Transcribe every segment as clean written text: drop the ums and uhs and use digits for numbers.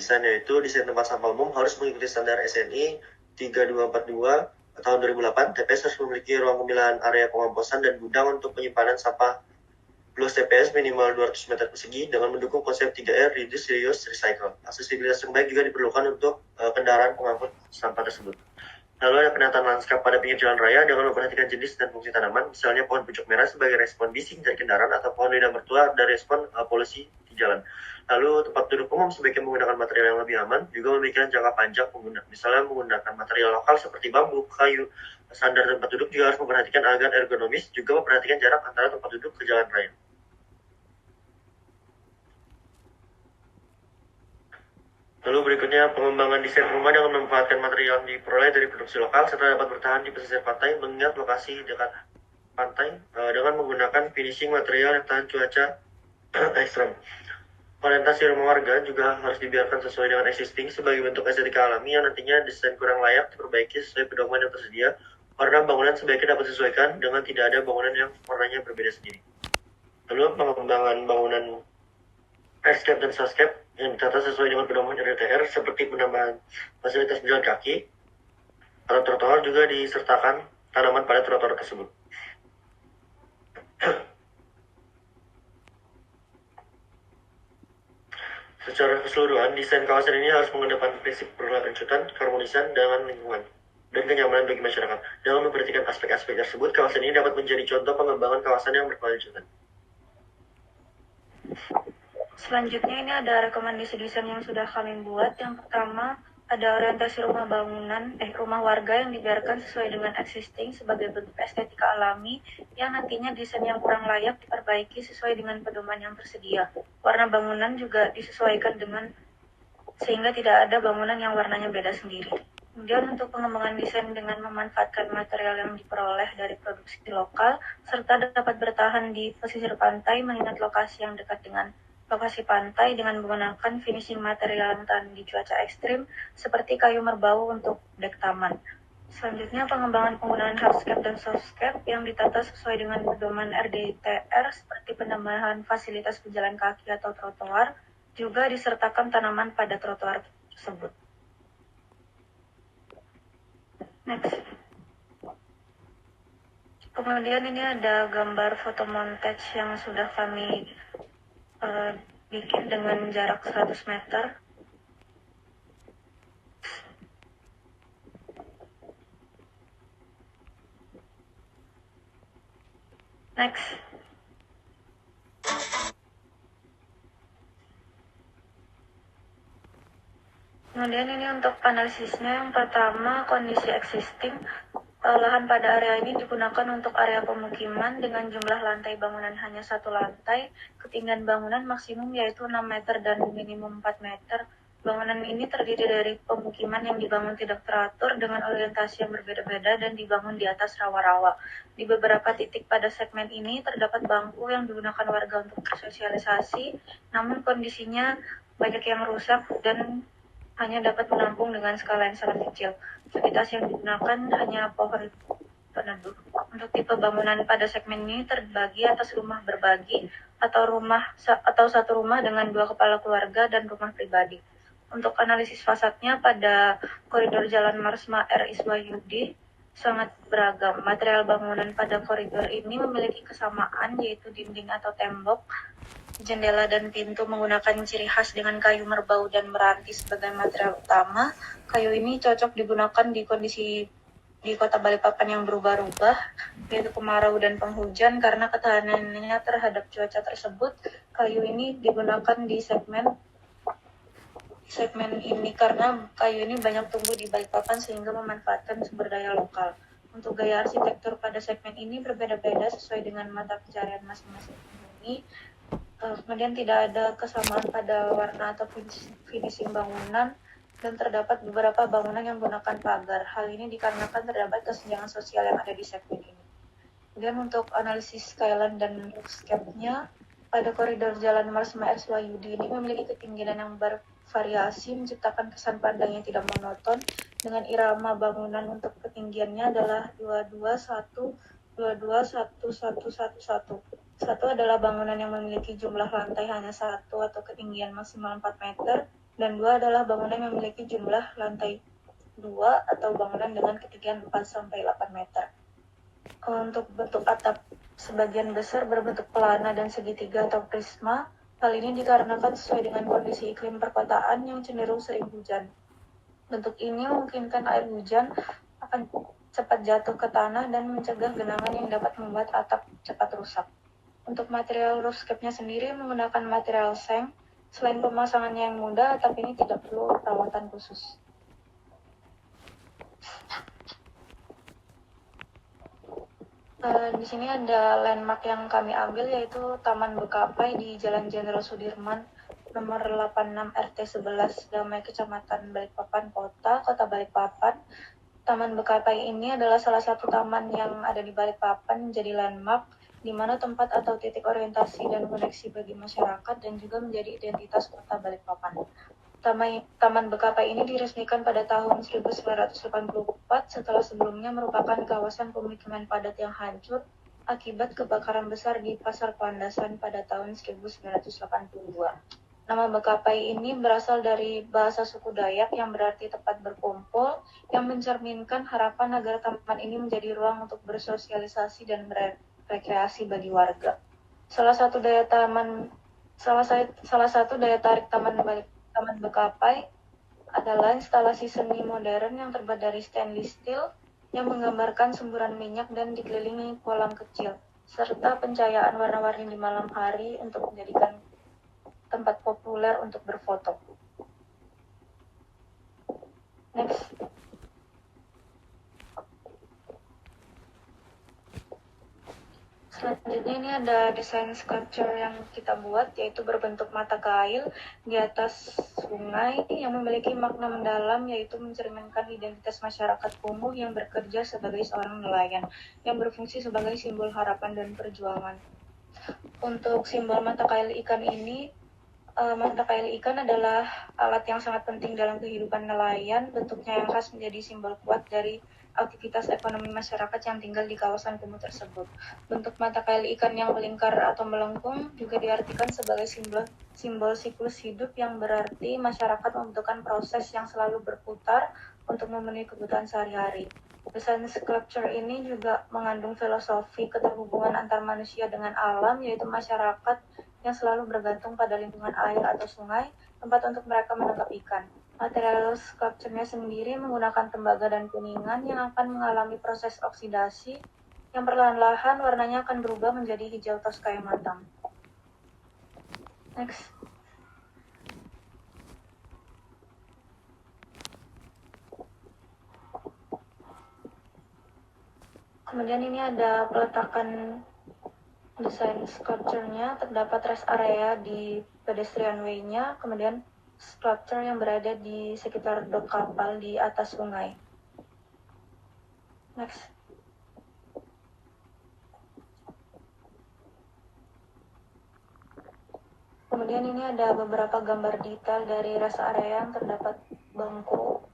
desain, yaitu desain tempat sampah umum harus mengikuti standar SNI 3242 tahun 2008. TPS harus memiliki ruang pemilahan area pengomposan dan gudang untuk penyimpanan sampah plus TPS minimal 200 meter persegi dengan mendukung konsep 3R, reduce, reuse, recycle. Aksesibilitas yang baik juga diperlukan untuk kendaraan pengangkut sampah tersebut. Lalu ada penataan lanskap pada pinggir jalan raya dengan memperhatikan jenis dan fungsi tanaman, misalnya pohon pucuk merah sebagai respon bising dari kendaraan atau pohon lidah mertua dari respon polusi di jalan. Lalu tempat duduk umum sebaiknya menggunakan material yang lebih aman, juga memikirkan jangka panjang pengguna. Misalnya menggunakan material lokal seperti bambu, kayu. Standar tempat duduk juga harus memperhatikan agar ergonomis, juga memperhatikan jarak antara tempat duduk ke jalan raya. Lalu berikutnya pengembangan desain rumah dengan memanfaatkan material yang diperoleh dari produksi lokal serta dapat bertahan di pesisir pantai, mengingat lokasi dekat pantai dengan menggunakan finishing material yang tahan cuaca ekstrem. Orientasi rumah warga juga harus dibiarkan sesuai dengan existing sebagai bentuk estetika alami yang nantinya desain kurang layak diperbaiki sesuai pedoman yang tersedia. Warna bangunan sebaiknya dapat disesuaikan dengan tidak ada bangunan yang warnanya berbeda sendiri. Lalu pengembangan bangunan airscape dan soundscape yang ditata sesuai dengan pedoman RDTR seperti penambahan fasilitas pejalan kaki atau trotoar juga disertakan tanaman pada trotoar tersebut. Secara keseluruhan, desain kawasan ini harus mengedepankan prinsip berkelanjutan, keharmonisan dengan lingkungan, dan kenyamanan bagi masyarakat. Dengan memperhatikan aspek-aspek tersebut, kawasan ini dapat menjadi contoh pengembangan kawasan yang berkelanjutan. Selanjutnya ini ada rekomendasi desain yang sudah kami buat. Yang pertama, ada orientasi rumah warga yang dibiarkan sesuai dengan existing sebagai bentuk estetika alami yang nantinya desain yang kurang layak diperbaiki sesuai dengan pedoman yang tersedia. Warna bangunan juga disesuaikan sehingga tidak ada bangunan yang warnanya beda sendiri. Kemudian untuk pengembangan desain dengan memanfaatkan material yang diperoleh dari produksi lokal serta dapat bertahan di pesisir pantai mengingat lokasi yang dekat dengan lokasi pantai dengan menggunakan finishing material yang tahan di cuaca ekstrim seperti kayu merbau untuk dek taman. Selanjutnya pengembangan penggunaan hardscape dan softscape yang ditata sesuai dengan pedoman RDTR seperti penambahan fasilitas pejalan kaki atau trotoar, juga disertakan tanaman pada trotoar tersebut. Next. Kemudian ini ada gambar foto montage yang sudah kami bikin dengan jarak 100 meter. Next. Kemudian ini untuk analisisnya, yang pertama kondisi existing. Lahan pada area ini digunakan untuk area pemukiman dengan jumlah lantai bangunan hanya 1 lantai, ketinggian bangunan maksimum yaitu 6 meter dan minimum 4 meter. Bangunan ini terdiri dari pemukiman yang dibangun tidak teratur dengan orientasi yang berbeda-beda dan dibangun di atas rawa-rawa. Di beberapa titik pada segmen ini terdapat bangku yang digunakan warga untuk bersosialisasi, namun kondisinya banyak yang rusak dan hanya dapat menampung dengan skala yang sangat kecil. Fasilitas yang digunakan hanya pohon peneduh. Untuk tipe bangunan pada segmen ini terbagi atas rumah berbagi atau satu rumah dengan 2 kepala keluarga dan rumah pribadi. Untuk analisis fasadnya pada koridor Jalan Marsma R. Iswayudi sangat beragam. Material bangunan pada koridor ini memiliki kesamaan yaitu dinding atau tembok, jendela dan pintu menggunakan ciri khas dengan kayu merbau dan meranti sebagai material utama. Kayu ini cocok digunakan di kondisi di Kota Balikpapan yang berubah-ubah, yaitu kemarau dan penghujan, karena ketahanannya terhadap cuaca tersebut. Kayu ini digunakan di segmen ini karena kayu ini banyak tumbuh di Balikpapan sehingga memanfaatkan sumber daya lokal. Untuk gaya arsitektur pada segmen ini berbeda-beda sesuai dengan mata pencarian masing-masing penghuni. Kemudian tidak ada kesamaan pada warna atau finishing bangunan dan terdapat beberapa bangunan yang menggunakan pagar. Hal ini dikarenakan terdapat kesenjangan sosial yang ada di segmen ini. Kemudian untuk analisis skyline dan roofscape-nya, pada koridor Jalan Marsma Iswayudi ini memiliki ketinggian yang bervariasi menciptakan kesan pandang yang tidak monoton dengan irama bangunan. Untuk ketinggiannya adalah 221 221 Satu adalah bangunan yang memiliki jumlah lantai hanya 1 atau ketinggian maksimal 4 meter. Dan 2 adalah bangunan yang memiliki jumlah lantai 2 atau bangunan dengan ketinggian 4-8 meter. Untuk bentuk atap sebagian besar berbentuk pelana dan segitiga atau prisma. Hal ini dikarenakan sesuai dengan kondisi iklim perkotaan yang cenderung sering hujan. Bentuk ini memungkinkan air hujan akan cepat jatuh ke tanah dan mencegah genangan yang dapat membuat atap cepat rusak. Untuk material roofscape-nya sendiri menggunakan material seng. Selain pemasangannya yang mudah, atap ini tidak perlu perawatan khusus. Di sini ada landmark yang kami ambil, yaitu Taman Bekapai di Jalan Jenderal Sudirman nomor 86 RT 11 Damai, Kecamatan Balikpapan, Kota Balikpapan. Taman Bekapai ini adalah salah satu taman yang ada di Balikpapan, menjadi landmark di mana tempat atau titik orientasi dan koneksi bagi masyarakat dan juga menjadi identitas Kota Balikpapan. Taman Bekapai ini diresmikan pada tahun 1984 setelah sebelumnya merupakan kawasan pemukiman padat yang hancur akibat kebakaran besar di Pasar Pandasan pada tahun 1982. Nama Bekapai ini berasal dari bahasa suku Dayak yang berarti tempat berkumpul, yang mencerminkan harapan agar taman ini menjadi ruang untuk bersosialisasi dan berekreasi bagi warga. Salah satu daya tarik Taman Bekapai adalah instalasi seni modern yang terbuat dari stainless steel yang menggambarkan semburan minyak dan dikelilingi kolam kecil, serta pencahayaan warna-warni di malam hari untuk menjadikan tempat populer untuk berfoto. Next. Selanjutnya ini ada desain sculpture yang kita buat, yaitu berbentuk mata kail di atas sungai yang memiliki makna mendalam, yaitu mencerminkan identitas masyarakat kumuh yang bekerja sebagai seorang nelayan yang berfungsi sebagai simbol harapan dan perjuangan. Untuk simbol mata kail ikan ini, mata kail ikan adalah alat yang sangat penting dalam kehidupan nelayan. Bentuknya yang khas menjadi simbol kuat dari aktivitas ekonomi masyarakat yang tinggal di kawasan kumuh tersebut. Bentuk mata kail ikan yang melingkar atau melengkung juga diartikan sebagai simbol siklus hidup, yang berarti masyarakat membutuhkan proses yang selalu berputar untuk memenuhi kebutuhan sehari-hari. Desain sculpture ini juga mengandung filosofi keterhubungan antar manusia dengan alam, yaitu masyarakat yang selalu bergantung pada lingkungan air atau sungai, tempat untuk mereka menangkap ikan. Material sculpture-nya sendiri menggunakan tembaga dan kuningan yang akan mengalami proses oksidasi, yang perlahan-lahan warnanya akan berubah menjadi hijau toska yang matang. Next. Kemudian ini ada peletakan desain sculpture-nya. Terdapat rest area di pedestrian way-nya, kemudian sculpture yang berada di sekitar dok kapal di atas sungai. Next. Kemudian ini ada beberapa gambar detail dari rest area yang terdapat bangku.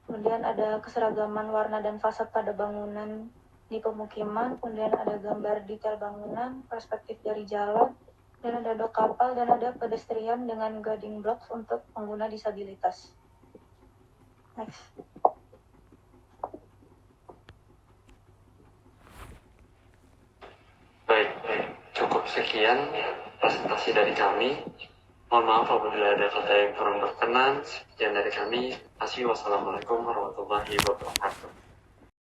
Kemudian ada keseragaman warna dan fasad pada bangunan di pemukiman. Kemudian ada gambar detail bangunan, perspektif dari jalan, dan ada dok kapal, dan ada pedestrian dengan guiding blocks untuk pengguna disabilitas. Next. Baik, cukup sekian presentasi dari kami. Mohon maaf apabila ada kata yang kurang berkenan. Sekian dari kami. Wassalamualaikum warahmatullahi wabarakatuh.